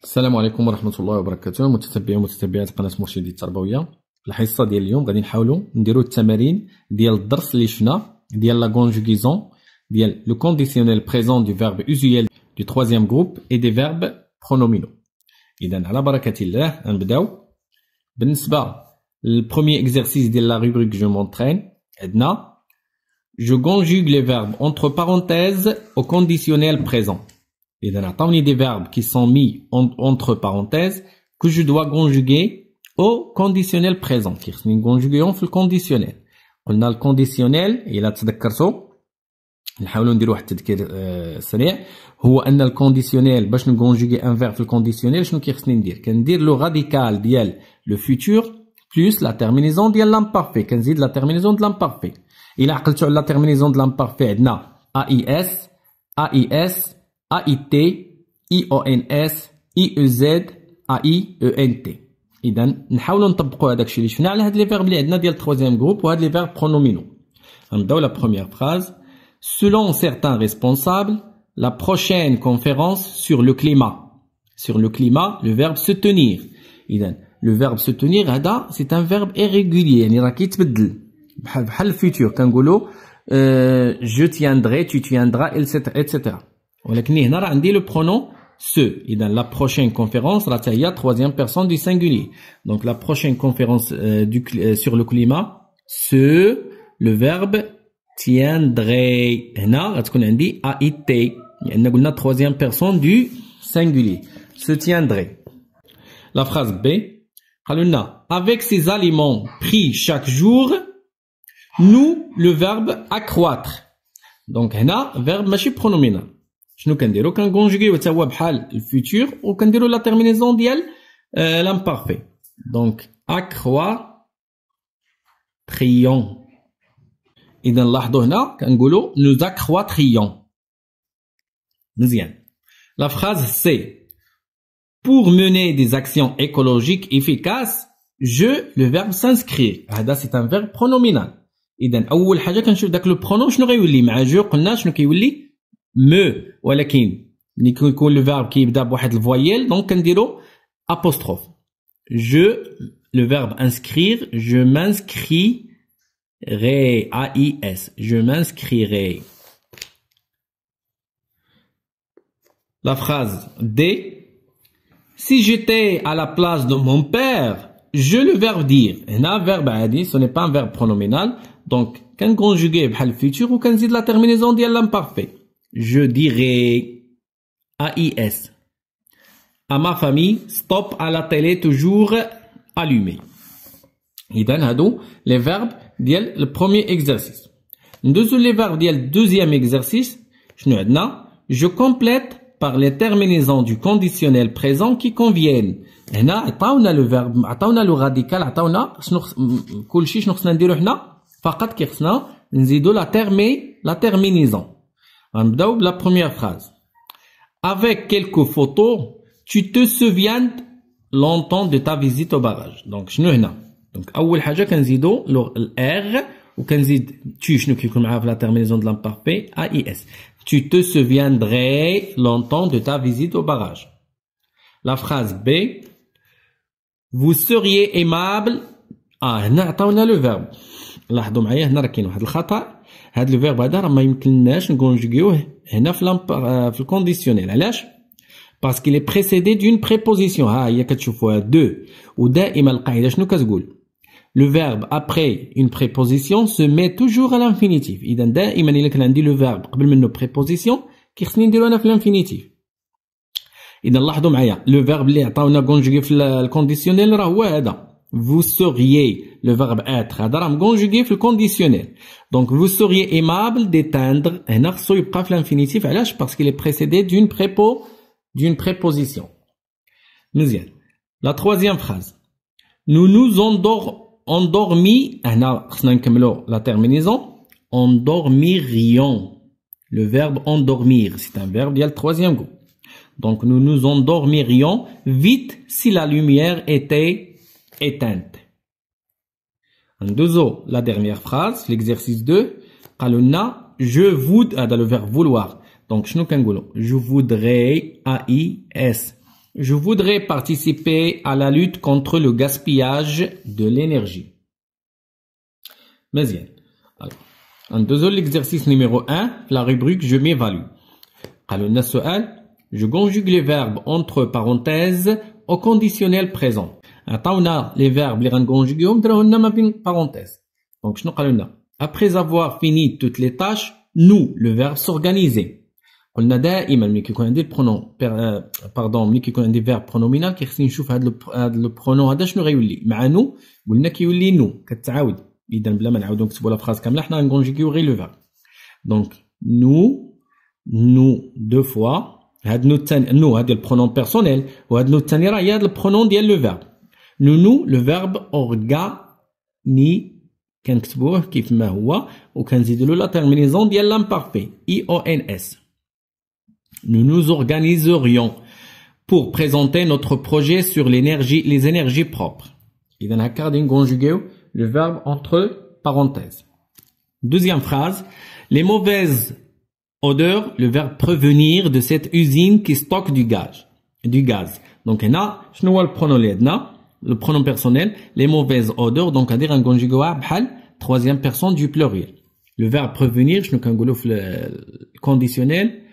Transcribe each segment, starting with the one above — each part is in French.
السلام عليكم ورحمة الله وبركاته متتبعين ومتتبعات قناة مرشدي التربوية. الحصة ديال اليوم غادي نحاولوا نديروا التمارين ديال الدرس اللي شفنا ديال لا كونجوغيزون ديال لو كونديسيونيل بريزون دو فيرب اوزيال دو troisième groupe et des verbes pronominaux. إذا على بركة الله غنبداو. بالنسبة للبروميير exercice ديال لا rubrique je m'entraîne عندنا je conjugue les verbes entre parenthèses au conditionnel présent. إذا عطاوني des verbes qui sont mis entre parenthèses que je dois conjuguer au conditionnel présent. خصني نكونجوغيهم في الكونديسيونيل. قلنا الكونديسيونيل إلا تذكرتوا نحاولوا نديروا واحد التذكير سريع. هو ان الكونديسيونيل باش نكونجوغي ان فيرب في الكونديسيونيل شنو كيخصني ندير؟ كندير لو راديكال ديال لو فيتور بلس لا تيرمينيزون ديال لامبارفي، كنزيد لا تيرمينيزون ديال لامبارفي. الا عقلتوا على لا تيرمينيزون ديال لامبارفي عندنا اي اس اي اس اي تي اي او ان اس اي او زد اي او ان تي. اذا نحاولوا نطبقوا هذاك الشيء اللي شفنا على هاد لي فيرب اللي عندنا ديال الترويزيام جروب وهاد لي فيرب برونومينو. غنبداو لا بروميير فراز. Selon certains responsables, la prochaine conférence sur le climat. Sur le climat, le verbe se tenir. Le verbe se tenir, c'est un verbe irrégulier. يعني راه كيتبدل بحال الفيتور كنقولوا je tiendrai, tu tiendras, etc. ولكن هنا راه عندي le pronom se. إذا la prochaine conférence راه هي troisième personne du singulier. Donc la prochaine conférence sur le climat, se, le verbe tiendrai. هنا غتكون عندي AIT لأن قلنا troisième personne du singulier. Se tiendrai. La phrase B. قالوا لنا avec ces aliments pris chaque jour, nous le verbe accroître. Donc هنا verbe ماشي pronominal. شنو كنديرو؟ كنكونجوغيو حتى هو بحال الفيتور وكنديرو لا تيرمينيزون ديال l'imparfait. Donc accroîtrions. إذا لاحظوا هنا كنقولوا nous accroîtrions. مزيان. La phrase C. Pour mener des actions écologiques efficaces, le verbe s'inscrire. هذا c'est un verbe pronominal. إذا أول حاجة كنشوف داك لو برونوم شنو غيولي مع جو. قلنا شنو كيولي me. ولكن ملي كيكون لو فيرب كيبدا بواحد الفويل دونك كنديرو apostrophe. Le verbe inscrire, je m'inscris. AIS, je m'inscrirai. La phrase D. Si j'étais à la place de mon père, le verbe dire. Un verbe عادي, ce n'est pas un verbe pronominal. Donc, quand conjugué بحال الفيتور وكنزيد la terminaison ديال l'imparfait. Je dirais AIS. À ma famille, stop à la télé toujours allumée. إذا هادو les verbes ديال le premier exercice. ندوزو les verbes ديال le deuxième exercice. شنو عندنا؟ Je complète par les terminaisons du conditionnel présent qui conviennent. هنا عطاونا le verbe، عطاونا le radical، عطاونا شنو كلشي شنو خصنا نديرو حنا؟ فقط كي خصنا نزيدو la terminaison. غنبداو بلا première phrase. Avec quelques photos, tu te souviens longtemps de ta visite au barrage. Donc شنو هنا؟ Donc أول حاجة كنزيدو الR وكنزيد tu شنو كيكون معاها في la terminaison de l'imparfait AIS. Tu te souviendrais longtemps de ta visite au barrage. La phrase B. Vous seriez aimable. هنا عطاونا لو فيرب. لاحظوا معايا هنا راه كاين واحد الخطأ. هاد لو فيرب هذا راه ما يمكنناش نكونجوغيوه هنا في الكونديسيونيل. علاش؟ parce qu'il est précédé d'une préposition. ها هي كتشوفوها دو. ودائما القاعدة شنو كتقول؟ Le verbe après une préposition se met toujours à l'infinitif. إذا دائما إلا كان عندي le verbe قبل منه préposition كيخصني نديرو أنا في الانفينيتيف. إذا لاحظوا معايا le verbe اللي عطاونا كونجوغي في الكونديسيونيل راه هو هذا. Vous seriez le verbe être هذا راه مكونجوغي في الكونديسيونيل. Donc vous seriez aimable d'éteindre. هنا خصو يبقى في الانفينيتيف. علاش؟ parce qu'il est précédé d'une préposition. مزيان. La troisième phrase. Nous nous endormis. هنا خصنا نكملو la terminaison. Endormirions. Le verbe endormir, c'est un verbe ديال troisième groupe. Donc nous nous endormirions vite si la lumière était éteinte. ندوزو la dernière phrase, l'exercice 2. قالوا لنا je voudrais. هذا le verbe vouloir. Donc شنو كنقولوا؟ je voudrais AIS. Je voudrais participer à la lutte contre le gaspillage de l'énergie. مزيان. Alors, ندوزو l'exercice numéro 1, la rubrique je m'évalue. قالوا لنا السؤال je conjugue les verbes entre parenthèses au conditionnel présent. عطاونا les verbes اللي غنكونجوغيهم دراو لنا ما بين parenthèses. Donc شنو قالوا لنا après avoir fini toutes les tâches nous le verbe s'organiser. قلنا دائما ملي كيكون عندي البرونون ملي كيكون عندي فيرب برونومينال كيخصني نشوف هذا البرونون هذا شنو غيولي مع نو قلنا كيولي نو كتعاود اذا بلا ما نعاودو نكتبوا لا فراز كامله حنا غنكونجوغيو غير لو فيرب دونك نو دو فوا هاد نو الثاني نو هذا البرونون بيرسونيل وهاد نو الثاني راه هي هذا البرونون ديال لو فيرب نو لو فيرب اورغاني كنكتبوه كيف ما هو وكنزيدوا له لا تيرمينيزون ديال لامبارفي اي او ان اس. Nous nous organiserions pour présenter notre projet sur les énergies propres. إذن هكا غادي نكونجوغيو le verbe entre parenthèses. Deuxième phrase, les mauvaises odeurs, le verbe prévenir de cette usine qui stocke du gaz. Donc هنا شنو هو البرونون اللي عندنا le pronom personnel les mauvaises odeurs donc غادي غنكونجوغيوها بحال troisième personne du pluriel. Le verbe prévenir شنو كنقولوا في الكونديسيونيل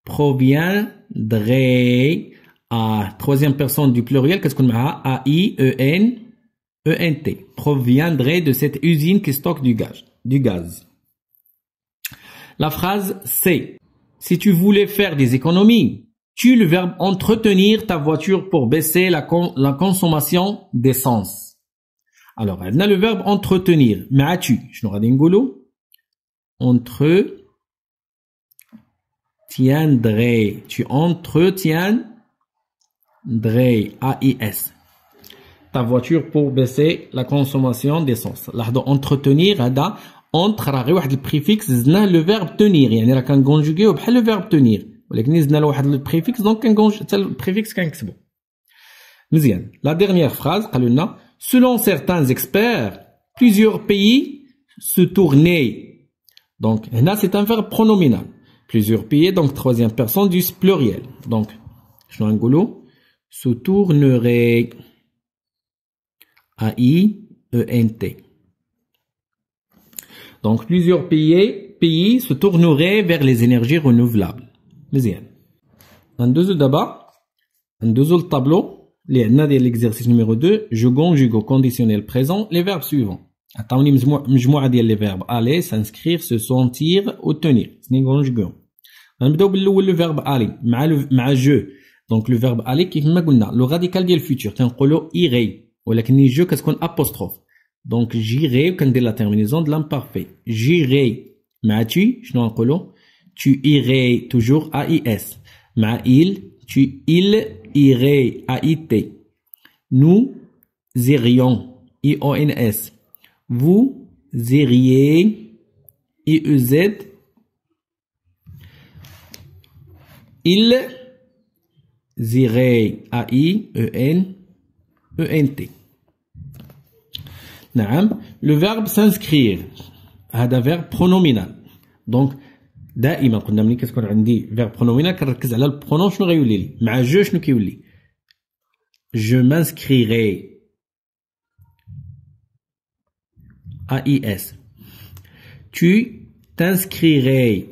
proviendrait à troisième personne du pluriel كتكون معها A-I-E-N-E-N-T proviendrait de cette usine qui stocke du gaz. La phrase c'est si tu voulais faire des économies tu le verbe entretenir ta voiture pour baisser la consommation d'essence. Alors on a le verbe entretenir مع tu شنو غادي نقولوا tiendrait, tu entretiendrais AIS ta voiture pour baisser la consommation d'essence. لاحظوا entretenir هذا entre راه غير واحد البريفيكس زدناه لو فيرب tenir يعني راه كنكونجوغيو بحال لو فيرب tenir ولكن زدنا له واحد البريفيكس دونك كنكونج حتى البريفيكس كنكتبو مزيان. لا dernière phrase قالوا لنا selon certains experts plusieurs pays se tournaient donc هنا c'est un verbe pronominal plusieurs pays donc troisième personne du pluriel donc شنو غنقولوا se tournerait A-I-E-N-T donc plusieurs pays se tourneraient vers les énergies renouvelables مزيان. ندوزو دابا ندوزو للطابلو اللي عندنا ديال l'exercice numéro 2 je conjugue au conditionnel présent les verbes suivants. عطاوني مجموعه ديال لي فيرب aller s'inscrire se sentir ou tenir سني كونجوغيو. غنبداو بالاول لو فيرب aller مع جو دونك لو فيرب aller كيف ما قلنا لو راديكال ديال الفيتور كنقولوا irai ولكن جو كتكون apostrophe دونك j'irai وكندير لا تيرمينيزون د l'imparfait j'irai مع tu شنو غنقولوا tu irais toujours AIS مع il il irait AIT nous irions IONS vous iriez IEZ ils iraient AIENENT. نعم le verbe s'inscrire هذا verbe pronominal donc دائما قلنا ملي كتكون عندي verbe pronominal كنركز على البرونون شنو غيولي لي مع جو شنو كيولي je m'inscrirai AIS tu t'inscrirais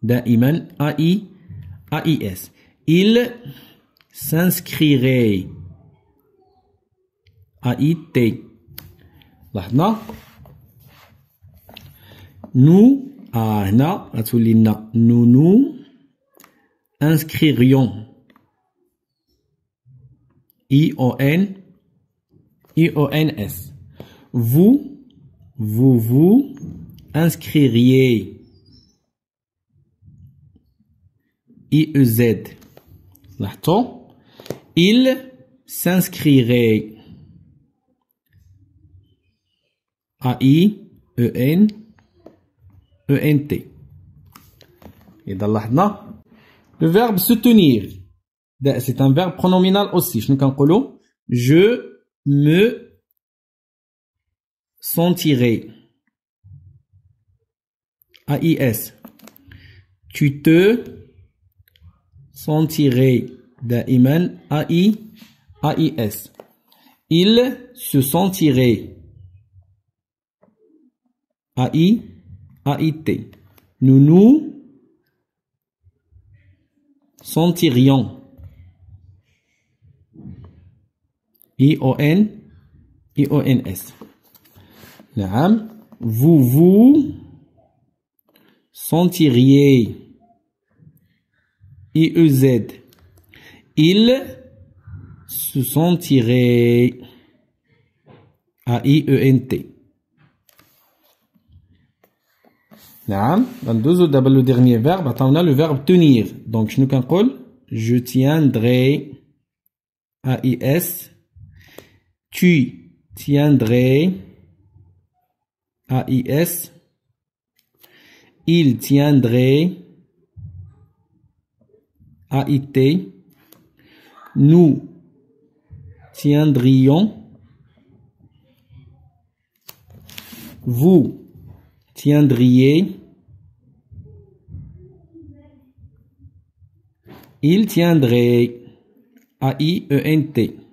دائما AIS il s'inscrirait AIT لاحظنا nous هنا غتولي لنا nous inscririons IONS vous inscririez IEZ لاحظتوا il s'inscrirait AIENENT. إذا لاحظنا le verbe se tenir c'est un verbe pronominal aussi شنو كنقولوا je me sentirai AIS tu te sentirait دائما AIS. Il se sentirait AIT. Nous nous sentirions IONS. نعم. Vous vous sentiriez IEZ. Il se sentirait AIENT. نعم. ندوزو دابا le dernier verbe. عطاونا le verbe tenir. Donc شنو كنقول؟ Je tiendrai AIS. Tu tiendrais AIS. Il tiendrait AIT. Nous tiendrions. Vous tiendriez. Il tiendrait AIENT.